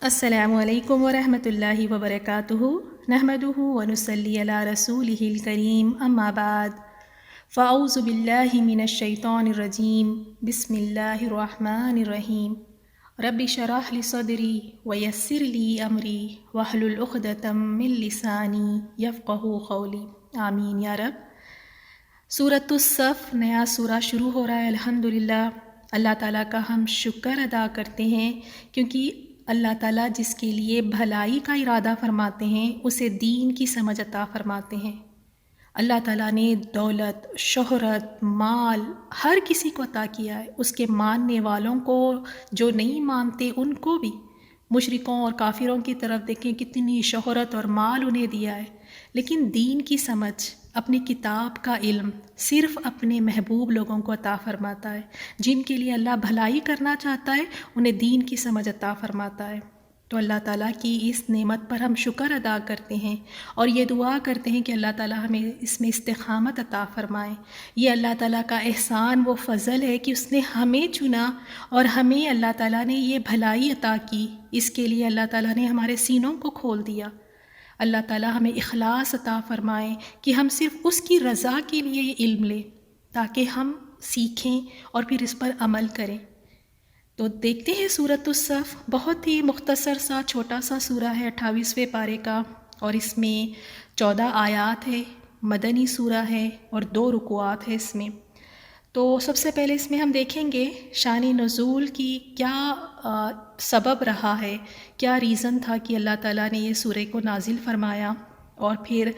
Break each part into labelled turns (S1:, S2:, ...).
S1: السلام علیکم ورحمۃ اللہ وبرکاتہ نحمدہ ونصلی علی رسولہ الکریم اما بعد فاعوذ باللہ من الشیطان الرجیم بسم اللہ الرحمن الرحیم رب اشرح لی صدری ویسر لی امری واحلل عقدۃ من لسانی یفقہوا قولی آمین یا رب۔ سورۃ الصف نیا سورہ شروع ہو رہا ہے۔ الحمدللہ اللہ تعالیٰ کا ہم شکر ادا کرتے ہیں، کیونکہ اللہ تعالیٰ جس کے لیے بھلائی کا ارادہ فرماتے ہیں اسے دین کی سمجھ عطا فرماتے ہیں۔ اللہ تعالیٰ نے دولت، شہرت، مال ہر کسی کو عطا کیا ہے، اس کے ماننے والوں کو، جو نہیں مانتے ان کو بھی۔ مشرکوں اور کافروں کی طرف دیکھیں کتنی شہرت اور مال انہیں دیا ہے، لیکن دین کی سمجھ، اپنی کتاب کا علم صرف اپنے محبوب لوگوں کو عطا فرماتا ہے۔ جن کے لیے اللہ بھلائی کرنا چاہتا ہے انہیں دین کی سمجھ عطا فرماتا ہے۔ تو اللہ تعالیٰ کی اس نعمت پر ہم شکر ادا کرتے ہیں اور یہ دعا کرتے ہیں کہ اللہ تعالیٰ ہمیں اس میں استقامت عطا فرمائے۔ یہ اللہ تعالیٰ کا احسان و فضل ہے کہ اس نے ہمیں چنا اور ہمیں اللہ تعالیٰ نے یہ بھلائی عطا کی۔ اس کے لیے اللہ تعالیٰ نے ہمارے سینوں کو کھول دیا۔ اللہ تعالیٰ ہمیں اخلاص عطا فرمائے کہ ہم صرف اس کی رضا کے لیے یہ علم لیں، تاکہ ہم سیکھیں اور پھر اس پر عمل کریں۔ تو دیکھتے ہیں سورۃ الصف، بہت ہی مختصر سا چھوٹا سا سورہ ہے، 28ویں پارے کا، اور اس میں 14 آیات ہے، مدنی سورہ ہے اور 2 رکوعات ہے اس میں۔ تو سب سے پہلے اس میں ہم دیکھیں گے شان نزول کی کیا سبب رہا ہے، کیا ریزن تھا کہ اللہ تعالیٰ نے یہ سورہ کو نازل فرمایا، اور پھر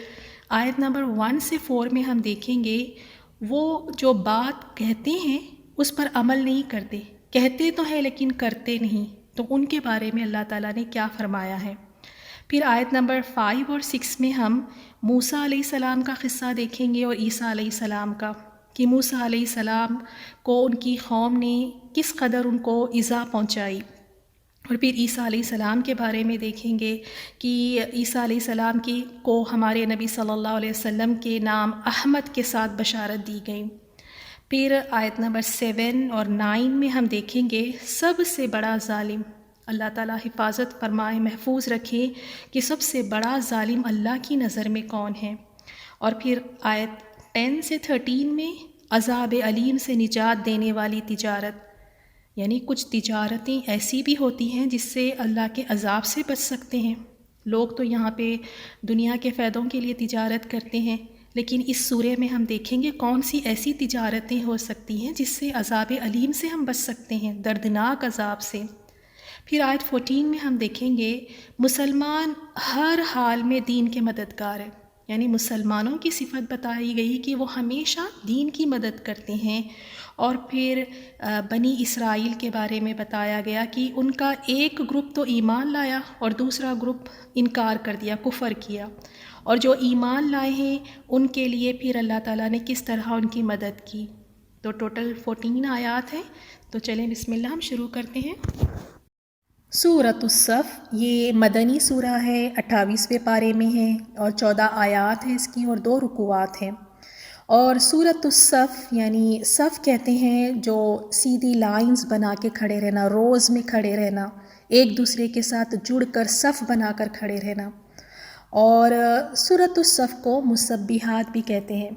S1: آیت نمبر 1 سے 4 میں ہم دیکھیں گے وہ جو بات کہتے ہیں اس پر عمل نہیں کرتے، کہتے تو ہیں لیکن کرتے نہیں، تو ان کے بارے میں اللہ تعالیٰ نے کیا فرمایا ہے۔ پھر آیت نمبر 5 اور 6 میں ہم موسیٰ علیہ السلام کا قصہ دیکھیں گے اور عیسیٰ علیہ السلام کا، کہ موسیٰ علیہ السلام کو ان کی قوم نے کس قدر ان کو ایذا پہنچائی، اور پھر عیسیٰ علیہ السلام کے بارے میں دیکھیں گے کہ عیسیٰ علیہ السلام کو ہمارے نبی صلی اللہ علیہ وسلم کے نام احمد کے ساتھ بشارت دی گئی۔ پھر آیت نمبر 7 اور 9 میں ہم دیکھیں گے سب سے بڑا ظالم، اللہ تعالیٰ حفاظت فرمائے، محفوظ رکھے کہ سب سے بڑا ظالم اللہ کی نظر میں کون ہے۔ اور پھر آیت 10 سے 13 میں عذاب علیم سے نجات دینے والی تجارت، یعنی کچھ تجارتیں ایسی بھی ہوتی ہیں جس سے اللہ کے عذاب سے بچ سکتے ہیں۔ لوگ تو یہاں پہ دنیا کے فائدوں کے لیے تجارت کرتے ہیں، لیکن اس سورہ میں ہم دیکھیں گے کون سی ایسی تجارتیں ہو سکتی ہیں جس سے عذاب علیم سے ہم بچ سکتے ہیں، دردناک عذاب سے۔ پھر آیت 14 میں ہم دیکھیں گے مسلمان ہر حال میں دین کے مددگار ہیں، یعنی مسلمانوں کی صفت بتائی گئی کہ وہ ہمیشہ دین کی مدد کرتے ہیں۔ اور پھر بنی اسرائیل کے بارے میں بتایا گیا کہ ان کا ایک گروپ تو ایمان لایا اور دوسرا گروپ انکار کر دیا، کفر کیا، اور جو ایمان لائے ہیں ان کے لیے پھر اللہ تعالیٰ نے کس طرح ان کی مدد کی۔ تو ٹوٹل 14 آیات ہیں۔ تو چلیں بسم اللہ ہم شروع کرتے ہیں۔ سورۃ الصف یہ مدنی سورہ ہے، 28ویں پارے میں ہے اور 14 آیات ہیں اس کی اور 2 رکوعات ہیں۔ اور سورۃ الصف یعنی صف کہتے ہیں جو سیدھی لائنز بنا کے کھڑے رہنا، روز میں کھڑے رہنا، ایک دوسرے کے ساتھ جڑ کر صف بنا کر کھڑے رہنا۔ اور سورۃ الصف کو مسبحات بھی کہتے ہیں۔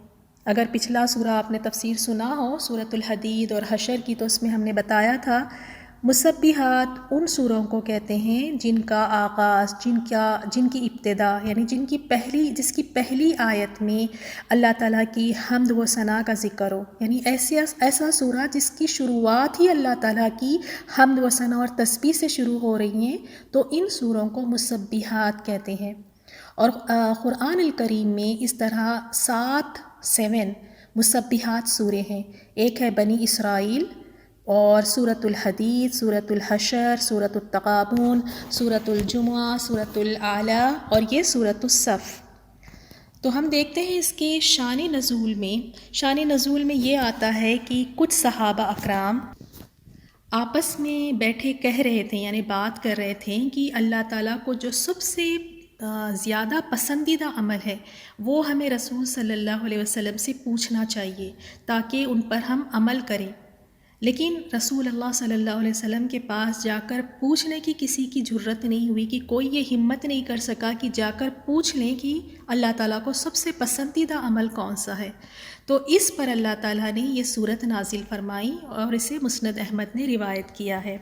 S1: اگر پچھلا سورہ آپ نے تفسیر سنا ہو، سورۃ الحدید اور حشر کی، تو اس میں ہم نے بتایا تھا مسبحات ان سوروں کو کہتے ہیں جن کا آغاز، جن کی ابتدا، یعنی جس کی پہلی آیت میں اللہ تعالیٰ کی حمد و ثنا کا ذکر ہو، یعنی ایسا سورہ جس کی شروعات ہی اللہ تعالیٰ کی حمد و ثنا اور تسبیح سے شروع ہو رہی ہیں، تو ان سوروں کو مسبحات کہتے ہیں۔ اور قرآن الکریم میں اس طرح 7 مسبحات سورے ہیں۔ ایک ہے بنی اسرائیل، اور سورۃ الحدید، سورۃ الحشر، سورۃ التغابن، سورۃ الجمعہ، سورۃ الاعلی اور یہ سورۃ الصف۔ تو ہم دیکھتے ہیں اس کے شان نزول میں یہ آتا ہے کہ کچھ صحابہ اکرام آپس میں بیٹھے کہہ رہے تھے، یعنی بات کر رہے تھے کہ اللہ تعالیٰ کو جو سب سے زیادہ پسندیدہ عمل ہے وہ ہمیں رسول صلی اللہ علیہ وسلم سے پوچھنا چاہیے تاکہ ان پر ہم عمل کریں۔ لیکن رسول اللہ صلی اللہ علیہ وسلم کے پاس جا کر پوچھنے کی کسی کی جرت نہیں ہوئی، کہ کوئی یہ ہمت نہیں کر سکا کہ جا کر پوچھ لیں کہ اللہ تعالیٰ کو سب سے پسندیدہ عمل کون سا ہے۔ تو اس پر اللہ تعالیٰ نے یہ صورت نازل فرمائی اور اسے مسند احمد نے روایت کیا ہے۔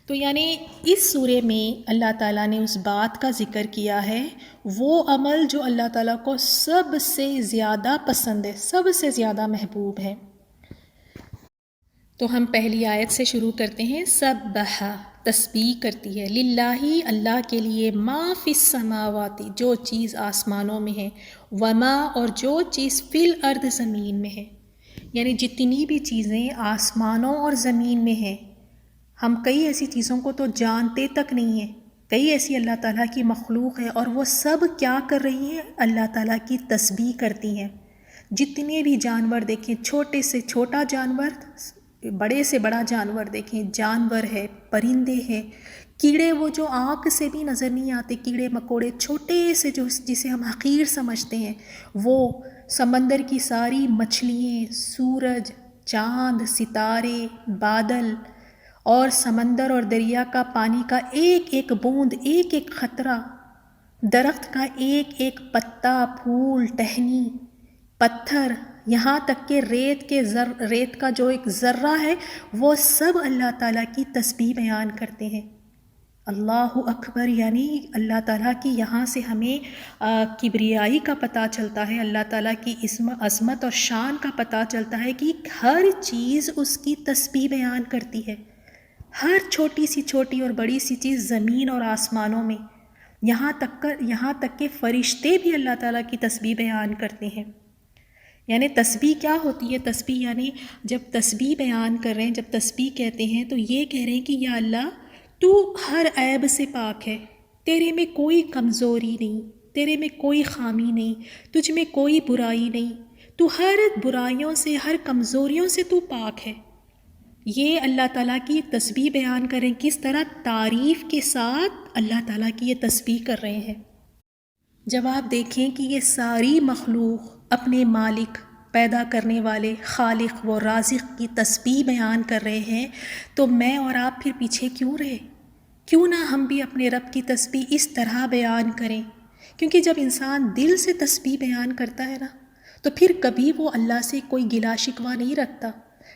S1: تو یعنی اس سورے میں اللہ تعالیٰ نے اس بات کا ذکر کیا ہے، وہ عمل جو اللہ تعالیٰ کو سب سے زیادہ پسند ہے، سب سے زیادہ محبوب ہے۔ تو ہم پہلی آیت سے شروع کرتے ہیں۔ سبح، تسبیح کرتی ہے، للہ، اللہ کے لیے، ما فی السماوات، جو چیز آسمانوں میں ہے، وما، اور جو چیز فی الارض، زمین میں ہے، یعنی جتنی بھی چیزیں آسمانوں اور زمین میں ہیں، ہم کئی ایسی چیزوں کو تو جانتے تک نہیں ہیں، کئی ایسی اللہ تعالیٰ کی مخلوق ہے اور وہ سب کیا کر رہی ہیں؟ اللہ تعالیٰ کی تسبیح کرتی ہیں۔ جتنے بھی جانور دیکھیں، چھوٹے سے چھوٹا جانور، بڑے سے بڑا جانور دیکھیں، جانور ہے، پرندے ہیں، کیڑے وہ جو آنکھ سے بھی نظر نہیں آتے، کیڑے مکوڑے چھوٹے سے جو جسے ہم حقیر سمجھتے ہیں، وہ سمندر کی ساری مچھلیاں، سورج، چاند، ستارے، بادل، اور سمندر اور دریا کا پانی کا ایک ایک بوند، ایک ایک قطرہ، درخت کا ایک ایک پتا، پھول، ٹہنی، پتھر، یہاں تک کہ ریت کا جو ایک ذرہ ہے، وہ سب اللہ تعالیٰ کی تسبیح بیان کرتے ہیں۔ اللہ اکبر، یعنی اللہ تعالیٰ کی یہاں سے ہمیں کبریائی کا پتہ چلتا ہے، اللہ تعالیٰ کی عظمت اور شان کا پتہ چلتا ہے کہ ہر چیز اس کی تسبیح بیان کرتی ہے، ہر چھوٹی سی چھوٹی اور بڑی سی چیز زمین اور آسمانوں میں، یہاں تک کہ فرشتے بھی اللہ تعالیٰ کی تسبیح بیان کرتے ہیں۔ یعنی تسبیح کیا ہوتی ہے؟ تسبیح یعنی جب تسبیح بیان کر رہے ہیں، جب تسبیح کہتے ہیں تو یہ کہہ رہے ہیں کہ یا اللہ، تو ہر عیب سے پاک ہے، تیرے میں کوئی کمزوری نہیں، تیرے میں کوئی خامی نہیں، تجھ میں کوئی برائی نہیں، تو ہر برائیوں سے، ہر کمزوریوں سے تو پاک ہے۔ یہ اللہ تعالیٰ کی تسبیح بیان کریں، کس طرح تعریف کے ساتھ اللہ تعالیٰ کی یہ تسبیح کر رہے ہیں۔ جب آپ دیکھیں کہ یہ ساری مخلوق اپنے مالک، پیدا کرنے والے، خالق و رازق کی تسبیح بیان کر رہے ہیں، تو میں اور آپ پھر پیچھے کیوں رہے؟ کیوں نہ ہم بھی اپنے رب کی تسبیح اس طرح بیان کریں؟ کیونکہ جب انسان دل سے تسبیح بیان کرتا ہے نا، تو پھر کبھی وہ اللہ سے کوئی گلا شکوہ نہیں رکھتا،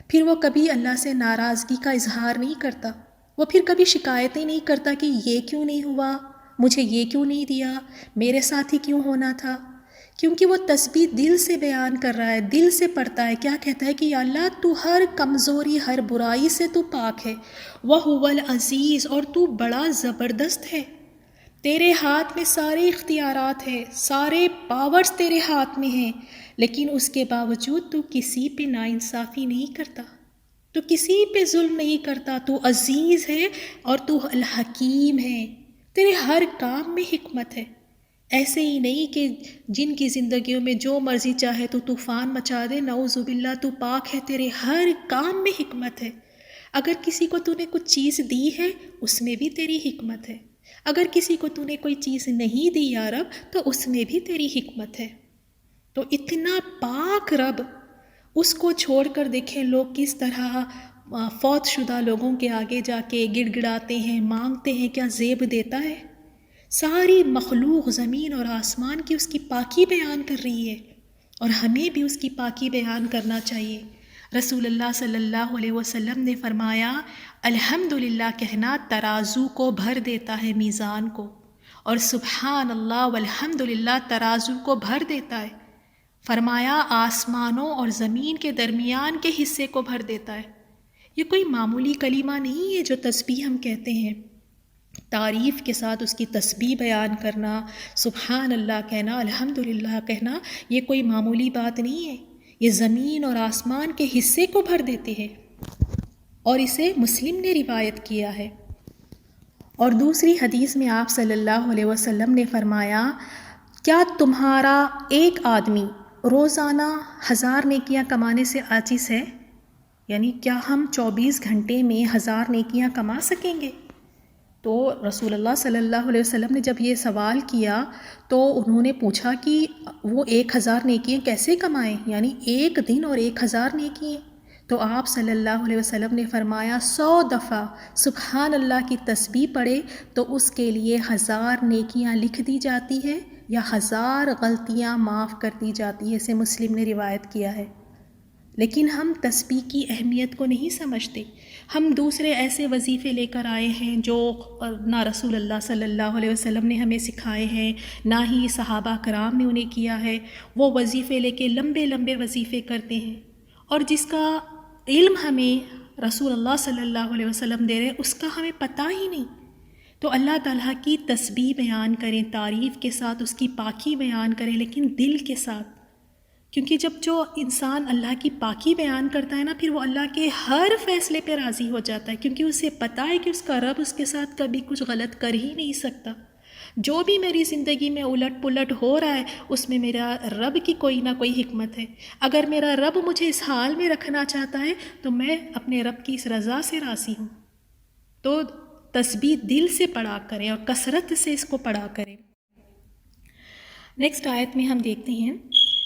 S1: پھر وہ کبھی اللہ سے ناراضگی کا اظہار نہیں کرتا، وہ پھر کبھی شکایتیں نہیں کرتا کہ یہ کیوں نہیں ہوا، مجھے یہ کیوں نہیں دیا، میرے ساتھ ہی کیوں ہونا تھا، کیونکہ وہ تسبیح دل سے بیان کر رہا ہے، دل سے پڑھتا ہے۔ کیا کہتا ہے کہ یا اللہ، تو ہر کمزوری، ہر برائی سے تو پاک ہے، وَهُوَ الْعَزِيزُ، اور تو بڑا زبردست ہے، تیرے ہاتھ میں سارے اختیارات ہیں، سارے پاورز تیرے ہاتھ میں ہیں، لیکن اس کے باوجود تو کسی پہ ناانصافی نہیں کرتا، تو کسی پہ ظلم نہیں کرتا، تو عزیز ہے اور تو الحکیم ہے، تیرے ہر کام میں حکمت ہے۔ ایسے ہی نہیں کہ جن کی زندگیوں میں جو مرضی چاہے تو طوفان مچا دے، نعوذ باللہ، تو پاک ہے، تیرے ہر کام میں حکمت ہے۔ اگر کسی کو تو نے کچھ چیز دی ہے، اس میں بھی تیری حکمت ہے، اگر کسی کو تو نے کوئی چیز نہیں دی یا رب، تو اس میں بھی تیری حکمت ہے۔ تو اتنا پاک رب، اس کو چھوڑ کر دیکھیں لوگ کس طرح فوت شدہ لوگوں کے آگے جا کے گڑ گڑاتے ہیں، مانگتے ہیں، کیا زیب دیتا ہے؟ ساری مخلوق زمین اور آسمان کی اس کی پاکی بیان کر رہی ہے، اور ہمیں بھی اس کی پاکی بیان کرنا چاہیے۔ رسول اللہ صلی اللہ علیہ وسلم نے فرمایا، الحمدللہ کہنا ترازو کو بھر دیتا ہے، میزان کو، اور سبحان اللہ والحمدللہ ترازو کو بھر دیتا ہے۔ فرمایا آسمانوں اور زمین کے درمیان کے حصے کو بھر دیتا ہے۔ یہ کوئی معمولی کلمہ نہیں ہے جو تسبیح ہم کہتے ہیں، تعریف کے ساتھ اس کی تسبیح بیان کرنا، سبحان اللہ کہنا، الحمدللہ کہنا، یہ کوئی معمولی بات نہیں ہے، یہ زمین اور آسمان کے حصے کو بھر دیتے ہیں، اور اسے مسلم نے روایت کیا ہے۔ اور دوسری حدیث میں آپ صلی اللہ علیہ وسلم نے فرمایا، کیا تمہارا ایک آدمی روزانہ 1000 نیکیاں کمانے سے عاجز ہے؟ یعنی کیا ہم 24 گھنٹے میں 1000 نیکیاں کما سکیں گے؟ تو رسول اللہ صلی اللہ علیہ وسلم نے جب یہ سوال کیا تو انہوں نے پوچھا کہ وہ 1000 نیکیاں کیسے کمائیں، یعنی ایک دن اور 1000 نیکیاں؟ تو آپ صلی اللہ علیہ وسلم نے فرمایا 100 دفعہ سبحان اللہ کی تسبیح پڑھے تو اس کے لیے 1000 نیکیاں لکھ دی جاتی ہے یا 1000 غلطیاں معاف کر دی جاتی ہے، اسے مسلم نے روایت کیا ہے۔ لیکن ہم تسبیح کی اہمیت کو نہیں سمجھتے، ہم دوسرے ایسے وظیفے لے کر آئے ہیں جو نہ رسول اللہ صلی اللہ علیہ وسلم نے ہمیں سکھائے ہیں، نہ ہی صحابہ کرام نے انہیں کیا ہے۔ وہ وظیفے لے کے لمبے لمبے وظیفے کرتے ہیں، اور جس کا علم ہمیں رسول اللہ صلی اللہ علیہ وسلم دے رہے اس کا ہمیں پتہ ہی نہیں۔ تو اللہ تعالیٰ کی تسبیح بیان کریں، تعریف کے ساتھ اس کی پاکی بیان کریں، لیکن دل کے ساتھ، کیونکہ جب جو انسان اللہ کی پاکی بیان کرتا ہے نا، پھر وہ اللہ کے ہر فیصلے پہ راضی ہو جاتا ہے، کیونکہ اسے پتہ ہے کہ اس کا رب اس کے ساتھ کبھی کچھ غلط کر ہی نہیں سکتا۔ جو بھی میری زندگی میں الٹ پلٹ ہو رہا ہے اس میں میرا رب کی کوئی نہ کوئی حکمت ہے۔ اگر میرا رب مجھے اس حال میں رکھنا چاہتا ہے تو میں اپنے رب کی اس رضا سے راضی ہوں۔ تو تسبیح دل سے پڑھا کریں اور کثرت سے اس کو پڑھا کریں۔ نیکسٹ آیت میں ہم دیکھتے ہیں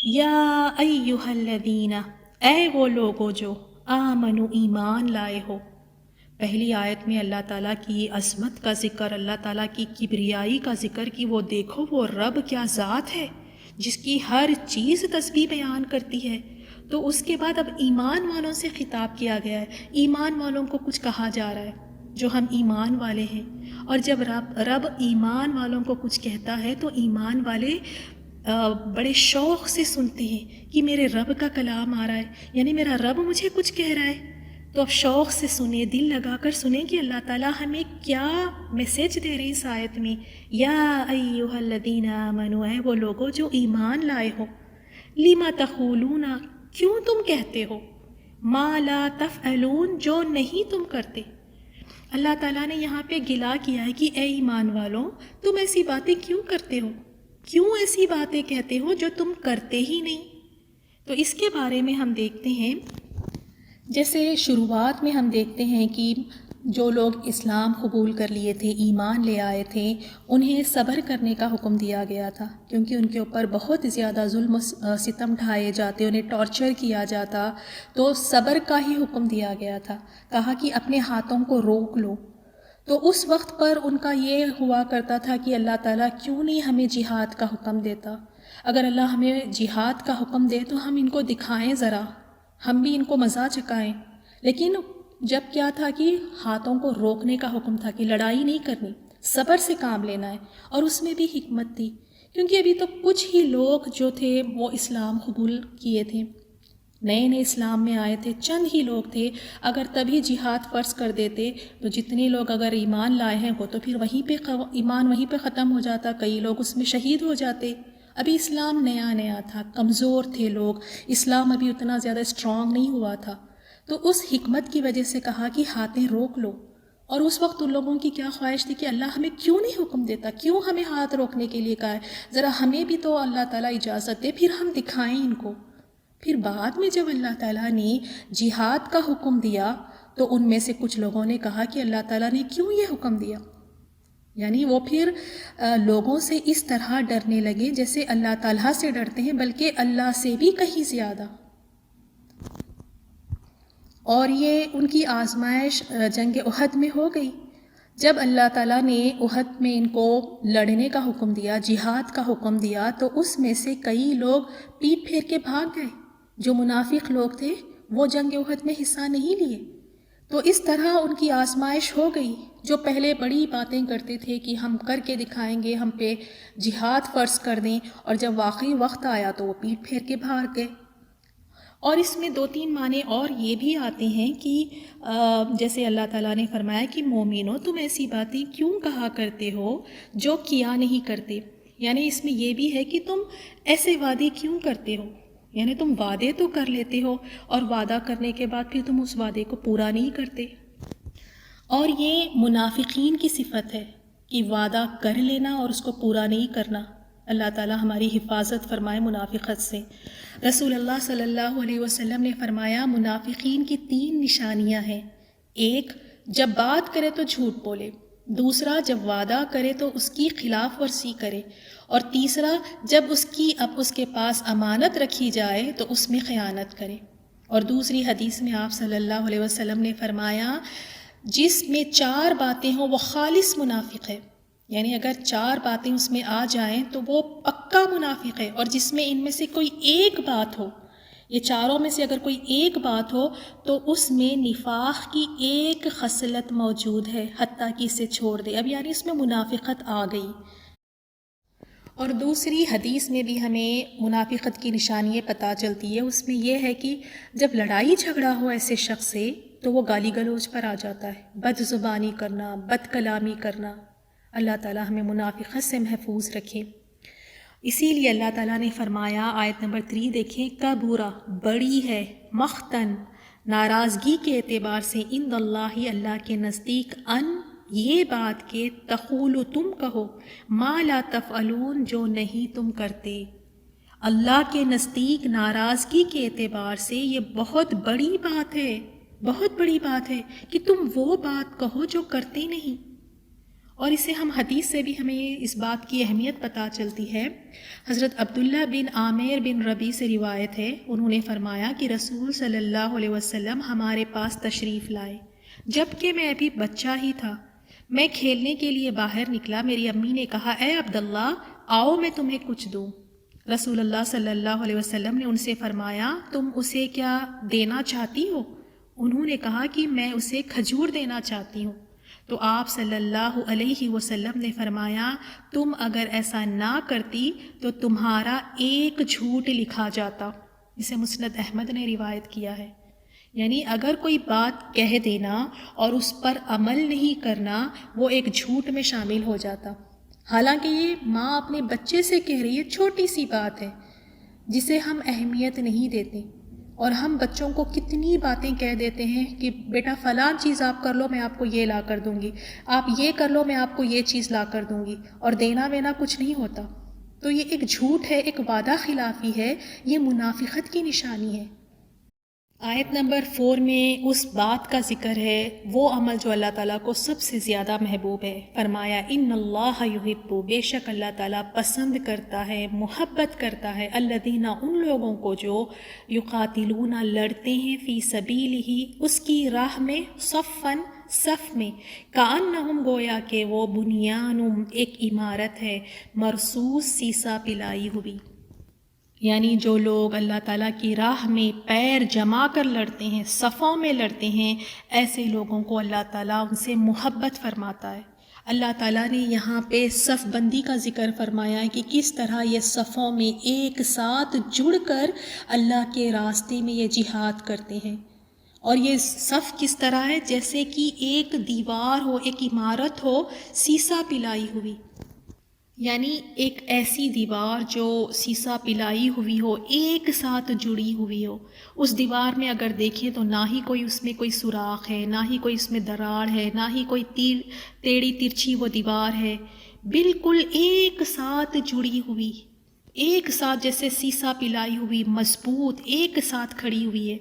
S1: یا ایہا الذین، اے وہ لوگو جو آمنو ایمان لائے ہو۔ پہلی آیت میں اللہ تعالیٰ کی عظمت کا ذکر، اللہ تعالیٰ کی کبریائی کا ذکر کہ وہ دیکھو وہ رب کیا ذات ہے جس کی ہر چیز تسبیح بیان کرتی ہے۔ تو اس کے بعد اب ایمان والوں سے خطاب کیا گیا ہے، ایمان والوں کو کچھ کہا جا رہا ہے جو ہم ایمان والے ہیں۔ اور جب رب ایمان والوں کو کچھ کہتا ہے تو ایمان والے بڑے شوق سے سنتے ہیں کہ میرے رب کا کلام آ رہا ہے، یعنی میرا رب مجھے کچھ کہہ رہا ہے۔ تو اب شوق سے سنیں، دل لگا کر سنیں کہ اللہ تعالیٰ ہمیں کیا میسج دے رہے ہیں اس آیت میں۔ یا ایہا الذین آمنوا، اے وہ لوگوں جو ایمان لائے ہو، لما تقولون، کیوں تم کہتے ہو، ما لا تفعلون، جو نہیں تم کرتے۔ اللہ تعالیٰ نے یہاں پہ گلا کیا ہے کہ اے ایمان والوں تم ایسی باتیں کیوں کرتے ہو، کیوں ایسی باتیں کہتے ہو جو تم کرتے ہی نہیں۔ تو اس کے بارے میں ہم دیکھتے ہیں، جیسے شروعات میں ہم دیکھتے ہیں کہ جو لوگ اسلام قبول کر لیے تھے، ایمان لے آئے تھے، انہیں صبر کرنے کا حکم دیا گیا تھا، کیونکہ ان کے اوپر بہت زیادہ ظلم و ستم ڈھائے جاتے، انہیں ٹارچر کیا جاتا، تو صبر کا ہی حکم دیا گیا تھا۔ کہا کہ اپنے ہاتھوں کو روک لو۔ تو اس وقت پر ان کا یہ ہوا کرتا تھا کہ اللہ تعالیٰ کیوں نہیں ہمیں جہاد کا حکم دیتا، اگر اللہ ہمیں جہاد کا حکم دے تو ہم ان کو دکھائیں ذرا، ہم بھی ان کو مزہ چکائیں۔ لیکن جب کیا تھا کہ ہاتھوں کو روکنے کا حکم تھا کہ لڑائی نہیں کرنی، صبر سے کام لینا ہے، اور اس میں بھی حکمت تھی، کیونکہ ابھی تو کچھ ہی لوگ جو تھے وہ اسلام قبول کیے تھے، نئے نئے اسلام میں آئے تھے، چند ہی لوگ تھے۔ اگر تبھی جہاد فرض کر دیتے تو جتنے لوگ اگر ایمان لائے ہیں وہ تو پھر وہیں پہ ایمان وہیں پہ ختم ہو جاتا، کئی لوگ اس میں شہید ہو جاتے۔ ابھی اسلام نیا نیا تھا، کمزور تھے لوگ، اسلام ابھی اتنا زیادہ اسٹرانگ نہیں ہوا تھا، تو اس حکمت کی وجہ سے کہا کہ ہاتھیں روک لو۔ اور اس وقت ان لوگوں کی کیا خواہش تھی کہ اللہ ہمیں کیوں نہیں حکم دیتا، کیوں ہمیں ہاتھ روکنے کے لیے کہا ہے، ذرا ہمیں بھی تو اللہ تعالیٰ اجازت دے، پھر ہم دکھائیں ان کو۔ پھر بعد میں جب اللہ تعالیٰ نے جہاد کا حکم دیا تو ان میں سے کچھ لوگوں نے کہا کہ اللہ تعالیٰ نے کیوں یہ حکم دیا، یعنی وہ پھر لوگوں سے اس طرح ڈرنے لگے جیسے اللہ تعالیٰ سے ڈرتے ہیں، بلکہ اللہ سے بھی کہیں زیادہ۔ اور یہ ان کی آزمائش جنگ احد میں ہو گئی، جب اللہ تعالیٰ نے احد میں ان کو لڑنے کا حکم دیا، جہاد کا حکم دیا، تو اس میں سے کئی لوگ پیٹ پھیر کے بھاگ گئے، جو منافق لوگ تھے وہ جنگ احد میں حصہ نہیں لیے۔ تو اس طرح ان کی آزمائش ہو گئی، جو پہلے بڑی باتیں کرتے تھے کہ ہم کر کے دکھائیں گے، ہم پہ جہاد فرض کر دیں، اور جب واقعی وقت آیا تو وہ پیٹ پھیر کے بھاگ گئے۔ اور اس میں 2-3 معنی اور یہ بھی آتے ہیں کہ جیسے اللہ تعالیٰ نے فرمایا کہ مومنو تم ایسی باتیں کیوں کہا کرتے ہو جو کیا نہیں کرتے، یعنی اس میں یہ بھی ہے کہ تم ایسے وعدے کیوں کرتے ہو، یعنی تم وعدے تو کر لیتے ہو اور وعدہ کرنے کے بعد پھر تم اس وعدے کو پورا نہیں کرتے۔ اور یہ منافقین کی صفت ہے کہ وعدہ کر لینا اور اس کو پورا نہیں کرنا۔ اللہ تعالیٰ ہماری حفاظت فرمائے منافقت سے۔ رسول اللہ صلی اللہ علیہ وسلم نے فرمایا منافقین کی 3 نشانیاں ہیں، ایک جب بات کرے تو جھوٹ بولے، دوسرا جب وعدہ کرے تو اس کی خلاف ورزی کرے، اور تیسرا جب اس کے پاس امانت رکھی جائے تو اس میں خیانت کرے۔ اور دوسری حدیث میں آپ صلی اللہ علیہ وسلم نے فرمایا جس میں 4 باتیں ہوں وہ خالص منافق ہے، یعنی اگر 4 باتیں اس میں آ جائیں تو وہ پکا منافق ہے، اور جس میں ان میں سے کوئی ایک بات ہو، یہ چاروں میں سے اگر کوئی ایک بات ہو تو اس میں نفاق کی ایک خصلت موجود ہے، حتیٰ کہ اسے چھوڑ دے، اب یعنی اس میں منافقت آ گئی۔ اور دوسری حدیث میں بھی ہمیں منافقت کی نشانی پتہ چلتی ہے، اس میں یہ ہے کہ جب لڑائی جھگڑا ہو ایسے شخص سے تو وہ گالی گلوچ پر آ جاتا ہے، بد زبانی کرنا، بد کلامی کرنا۔ اللہ تعالیٰ ہمیں منافقت سے محفوظ رکھے۔ اسی لیے اللہ تعالیٰ نے فرمایا، آیت نمبر 3 دیکھیں، کبورا بڑی ہے، مختن ناراضگی کے اعتبار سے، عند اللہ اللہ کے نزدیک، ان یہ بات کہ تقولو تم کہو، ما لا تفعلون جو نہیں تم کرتے۔ اللہ کے نزدیک ناراضگی کے اعتبار سے یہ بہت بڑی بات ہے، بہت بڑی بات ہے کہ تم وہ بات کہو جو کرتے نہیں۔ اور اسے ہم حدیث سے بھی ہمیں اس بات کی اہمیت پتہ چلتی ہے۔ حضرت عبداللہ بن عامر بن ربیع سے روایت ہے، انہوں نے فرمایا کہ رسول صلی اللہ علیہ وسلم ہمارے پاس تشریف لائے جب کہ میں ابھی بچہ ہی تھا۔ میں کھیلنے کے لیے باہر نکلا، میری امی نے کہا، اے عبداللہ آؤ میں تمہیں کچھ دوں۔ رسول اللہ صلی اللہ علیہ وسلم نے ان سے فرمایا، تم اسے کیا دینا چاہتی ہو؟ انہوں نے کہا کہ میں اسے کھجور دینا چاہتی ہوں۔ تو آپ صلی اللہ علیہ وسلم نے فرمایا، تم اگر ایسا نہ کرتی تو تمہارا ایک جھوٹ لکھا جاتا۔ اسے مسند احمد نے روایت کیا ہے، یعنی اگر کوئی بات کہہ دینا اور اس پر عمل نہیں کرنا وہ ایک جھوٹ میں شامل ہو جاتا۔ حالانکہ یہ ماں اپنے بچے سے کہہ رہی ہے، چھوٹی سی بات ہے جسے ہم اہمیت نہیں دیتے، اور ہم بچوں کو کتنی باتیں کہہ دیتے ہیں کہ بیٹا فلاں چیز آپ کر لو میں آپ کو یہ لا کر دوں گی، آپ یہ کر لو میں آپ کو یہ چیز لا کر دوں گی، اور دینا وینا کچھ نہیں ہوتا۔ تو یہ ایک جھوٹ ہے، ایک وعدہ خلافی ہے، یہ منافقت کی نشانی ہے۔ آیت نمبر 4 میں اس بات کا ذکر ہے، وہ عمل جو اللہ تعالیٰ کو سب سے زیادہ محبوب ہے۔ فرمایا، ان اللہ یحب، بے شک اللہ تعالیٰ پسند کرتا ہے، محبت کرتا ہے، الذین ان لوگوں کو جو یقاتلون لڑتے ہیں، فی سبیلہ اس کی راہ میں، صفاً صف میں، کأنہم گویا کہ وہ بنیان ایک عمارت ہے، مرصوص سیسا پلائی ہوئی۔ یعنی جو لوگ اللہ تعالیٰ کی راہ میں پیر جما کر لڑتے ہیں، صفوں میں لڑتے ہیں، ایسے لوگوں کو اللہ تعالیٰ ان سے محبت فرماتا ہے۔ اللہ تعالیٰ نے یہاں پہ صف بندی کا ذکر فرمایا ہے کہ کس طرح یہ صفوں میں ایک ساتھ جڑ کر اللہ کے راستے میں یہ جہاد کرتے ہیں۔ اور یہ صف کس طرح ہے؟ جیسے کہ ایک دیوار ہو، ایک عمارت ہو، سیسا پلائی ہوئی، یعنی ایک ایسی دیوار جو سیسا پلائی ہوئی ہو، ایک ساتھ جڑی ہوئی ہو۔ اس دیوار میں اگر دیکھیں تو نہ ہی کوئی اس میں کوئی سوراخ ہے، نہ ہی کوئی اس میں دراڑ ہے، نہ ہی کوئی ٹیڑھی ترچھی وہ دیوار ہے، بالکل ایک ساتھ جڑی ہوئی، ایک ساتھ جیسے سیسا پلائی ہوئی، مضبوط ایک ساتھ کھڑی ہوئی ہے۔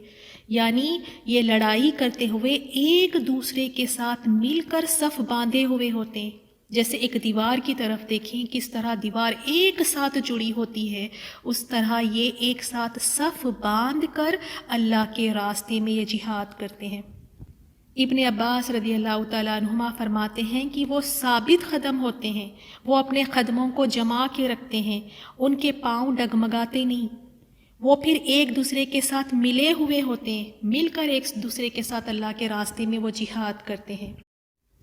S1: یعنی یہ لڑائی کرتے ہوئے ایک دوسرے کے ساتھ مل کر صف باندھے ہوئے ہوتے ہیں۔ جیسے ایک دیوار کی طرف دیکھیں کس طرح دیوار ایک ساتھ جڑی ہوتی ہے، اس طرح یہ ایک ساتھ صف باندھ کر اللہ کے راستے میں یہ جہاد کرتے ہیں۔ ابن عباس رضی اللہ تعالیٰ عنہما فرماتے ہیں کہ وہ ثابت قدم ہوتے ہیں، وہ اپنے قدموں کو جما کے رکھتے ہیں، ان کے پاؤں ڈگمگاتے نہیں، وہ پھر ایک دوسرے کے ساتھ ملے ہوئے ہوتے ہیں، مل کر ایک دوسرے کے ساتھ اللہ کے راستے میں وہ جہاد کرتے ہیں۔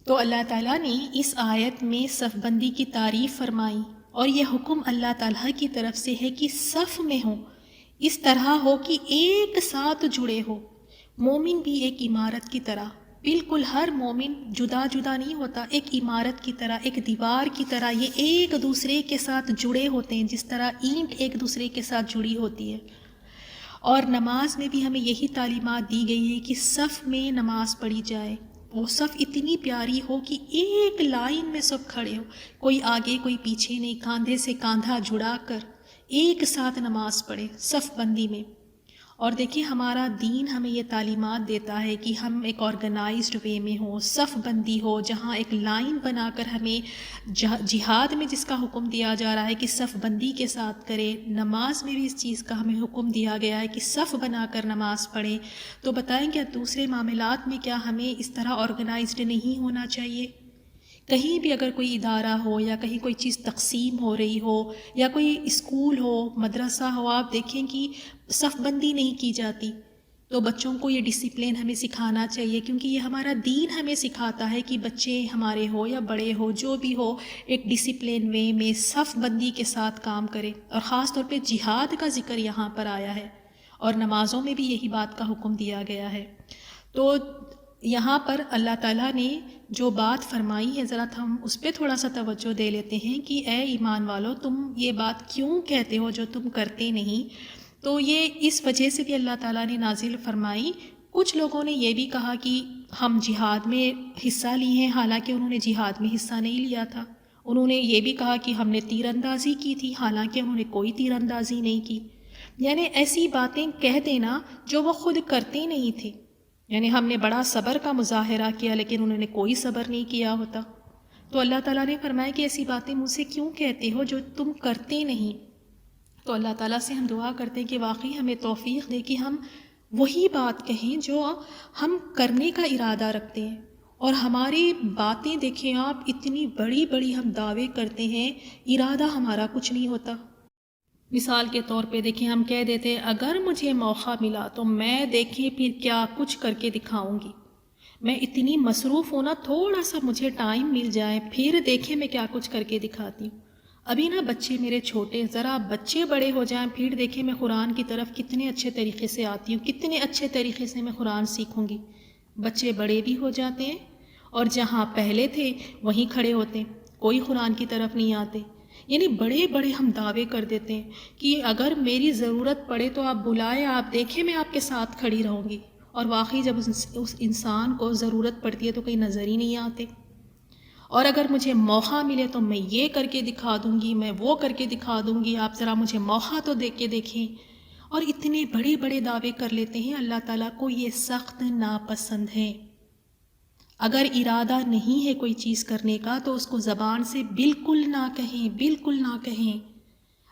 S1: تو اللہ تعالیٰ نے اس آیت میں صف بندی کی تعریف فرمائی، اور یہ حکم اللہ تعالیٰ کی طرف سے ہے کہ صف میں ہو، اس طرح ہو کہ ایک ساتھ جڑے ہو۔ مومن بھی ایک عمارت کی طرح، بالکل ہر مومن جدا جدا نہیں ہوتا، ایک عمارت کی طرح، ایک دیوار کی طرح یہ ایک دوسرے کے ساتھ جڑے ہوتے ہیں، جس طرح اینٹ ایک دوسرے کے ساتھ جڑی ہوتی ہے۔ اور نماز میں بھی ہمیں یہی تعلیمات دی گئی ہے کہ صف میں نماز پڑھی جائے، وہ صف اتنی پیاری ہو کہ ایک لائن میں سب کھڑے ہو، کوئی آگے کوئی پیچھے نہیں، کاندھے سے کاندھا جڑا کر ایک ساتھ نماز پڑھے صف بندی میں۔ اور دیکھیں ہمارا دین ہمیں یہ تعلیمات دیتا ہے کہ ہم ایک آرگنائزڈ وے میں ہوں، صف بندی ہو، جہاں ایک لائن بنا کر ہمیں جہاد میں جس کا حکم دیا جا رہا ہے کہ صف بندی کے ساتھ کرے، نماز میں بھی اس چیز کا ہمیں حکم دیا گیا ہے کہ صف بنا کر نماز پڑھیں، تو بتائیں کیا دوسرے معاملات میں کیا ہمیں اس طرح آرگنائزڈ نہیں ہونا چاہیے؟ کہیں بھی اگر کوئی ادارہ ہو یا کہیں کوئی چیز تقسیم ہو رہی ہو یا کوئی اسکول ہو، مدرسہ ہو، آپ دیکھیں کہ صف بندی نہیں کی جاتی، تو بچوں کو یہ ڈسپلن ہمیں سکھانا چاہیے، کیونکہ یہ ہمارا دین ہمیں سکھاتا ہے کہ بچے ہمارے ہو یا بڑے ہو جو بھی ہو ایک ڈسپلن وے میں صف بندی کے ساتھ کام کرے، اور خاص طور پہ جہاد کا ذکر یہاں پر آیا ہے اور نمازوں میں بھی یہی بات کا حکم دیا گیا ہے۔ تو یہاں پر اللہ تعالیٰ نے جو بات فرمائی ہے ذرا ہم اس پہ تھوڑا سا توجہ دے لیتے ہیں کہ اے ایمان والو، تم یہ بات کیوں کہتے ہو جو تم کرتے نہیں؟ تو یہ اس وجہ سے بھی اللہ تعالیٰ نے نازل فرمائی۔ کچھ لوگوں نے یہ بھی کہا کہ ہم جہاد میں حصہ لیے ہیں، حالانکہ انہوں نے جہاد میں حصہ نہیں لیا تھا۔ انہوں نے یہ بھی کہا کہ ہم نے تیر اندازی کی تھی، حالانکہ انہوں نے کوئی تیر اندازی نہیں کی۔ یعنی ایسی باتیں کہہ دینا جو وہ خود کرتے نہیں تھے، یعنی ہم نے بڑا صبر کا مظاہرہ کیا لیکن انہوں نے کوئی صبر نہیں کیا ہوتا۔ تو اللہ تعالیٰ نے فرمایا کہ ایسی باتیں مجھ سے کیوں کہتے ہو جو تم کرتے نہیں؟ تو اللہ تعالیٰ سے ہم دعا کرتے ہیں کہ واقعی ہمیں توفیق دے کہ ہم وہی بات کہیں جو ہم کرنے کا ارادہ رکھتے ہیں، اور ہماری باتیں دیکھیں آپ، اتنی بڑی بڑی ہم دعوے کرتے ہیں، ارادہ ہمارا کچھ نہیں ہوتا۔ مثال کے طور پہ دیکھیں ہم کہہ دیتے ہیں اگر مجھے موقع ملا تو میں دیکھیں پھر کیا کچھ کر کے دکھاؤں گی، میں اتنی مصروف ہونا، تھوڑا سا مجھے ٹائم مل جائے پھر دیکھیں میں کیا کچھ کر کے دکھاتی ہوں۔ ابھی نا بچے میرے چھوٹے، ذرا بچے بڑے ہو جائیں پھر دیکھیں میں قرآن کی طرف کتنے اچھے طریقے سے آتی ہوں، کتنے اچھے طریقے سے میں قرآن سیکھوں گی۔ بچے بڑے بھی ہو جاتے ہیں اور جہاں پہلے تھے وہیں کھڑے ہوتے ہیں، کوئی قرآن کی طرف نہیں آتے۔ یعنی بڑے بڑے ہم دعوے کر دیتے ہیں کہ اگر میری ضرورت پڑے تو آپ بلائیں، آپ دیکھیں میں آپ کے ساتھ کھڑی رہوں گی، اور واقعی جب اس انسان کو ضرورت پڑتی ہے تو کہیں نظر ہی نہیں آتے۔ اور اگر مجھے موقع ملے تو میں یہ کر کے دکھا دوں گی، میں وہ کر کے دکھا دوں گی، آپ ذرا مجھے موقع تو دے کے دیکھیں۔ اور اتنے بڑے بڑے دعوے کر لیتے ہیں، اللہ تعالیٰ کو یہ سخت ناپسند ہے۔ اگر ارادہ نہیں ہے کوئی چیز کرنے کا تو اس کو زبان سے بالکل نہ کہیں، بالکل نہ کہیں۔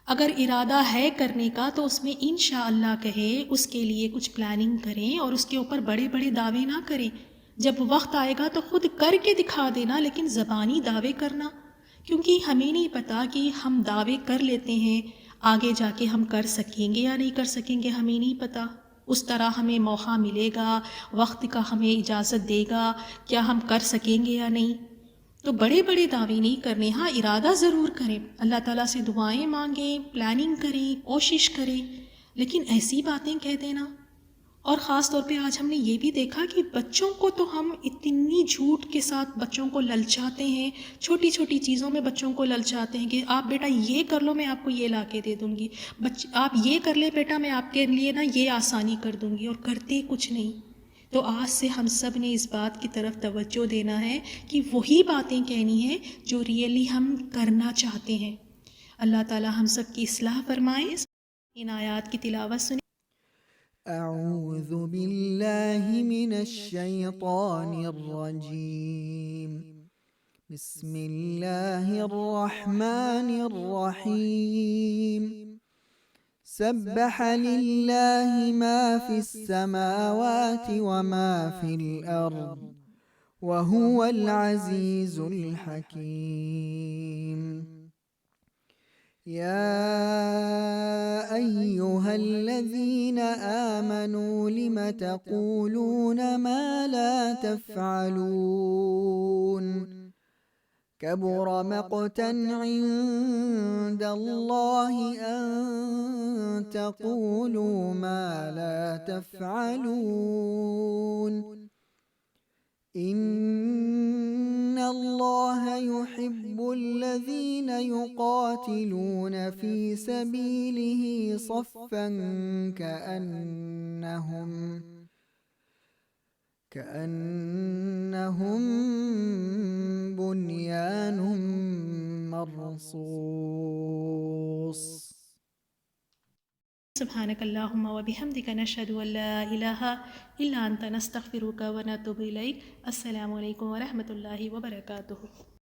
S1: اگر ارادہ ہے کرنے کا تو اس میں انشاءاللہ کہیں، اس کے لیے کچھ پلاننگ کریں اور اس کے اوپر بڑے بڑے دعوے نہ کریں۔ جب وقت آئے گا تو خود کر کے دکھا دینا، لیکن زبانی دعوے کرنا، کیونکہ ہمیں نہیں پتہ کہ ہم دعوے کر لیتے ہیں آگے جا کے ہم کر سکیں گے یا نہیں کر سکیں گے، ہمیں نہیں پتہ۔ اس طرح ہمیں موقع ملے گا، وقت کا ہمیں اجازت دے گا، کیا ہم کر سکیں گے یا نہیں۔ تو بڑے بڑے دعوے نہیں کرنے، ہاں ارادہ ضرور کریں، اللہ تعالیٰ سے دعائیں مانگیں، پلاننگ کریں، کوشش کریں، لیکن ایسی باتیں کہہ دینا۔ اور خاص طور پہ آج ہم نے یہ بھی دیکھا کہ بچوں کو تو ہم اتنی جھوٹ کے ساتھ بچوں کو للچاتے ہیں، چھوٹی چھوٹی چیزوں میں بچوں کو للچاتے ہیں کہ آپ بیٹا یہ کر لو، میں آپ کو یہ لا کے دے دوں گی، آپ یہ کر لیں بیٹا، میں آپ کے لیے نا یہ آسانی کر دوں گی، اور کرتے کچھ نہیں۔ تو آج سے ہم سب نے اس بات کی طرف توجہ دینا ہے کہ وہی باتیں کہنی ہیں جو ریئلی ہم کرنا چاہتے ہیں۔ اللہ تعالیٰ ہم سب کی اصلاح فرمائے۔ ان آیات کی تلاوت سنیں۔
S2: اعوذ باللہ من الشیطان الرجیم، بسم اللہ الرحمن الرحیم، سبح للہ ما فی السماوات وما فی الارض وهو العزیز الحکیم۔ يا أيها الذين آمنوا لم تقولون ما لا تفعلون، كبر مقتا عند الله أن تقولوا ما لا تفعلون، إن الله يحب الذين يقاتلون في سبيله صفا كأنهم بنيان مرصوص۔
S1: سبحانك اللهم وبحمدك نشهد أن لا إله إلا أنت نستغفرك ونتوب إليك. السلام علیکم ورحمۃ اللہ وبرکاتہ.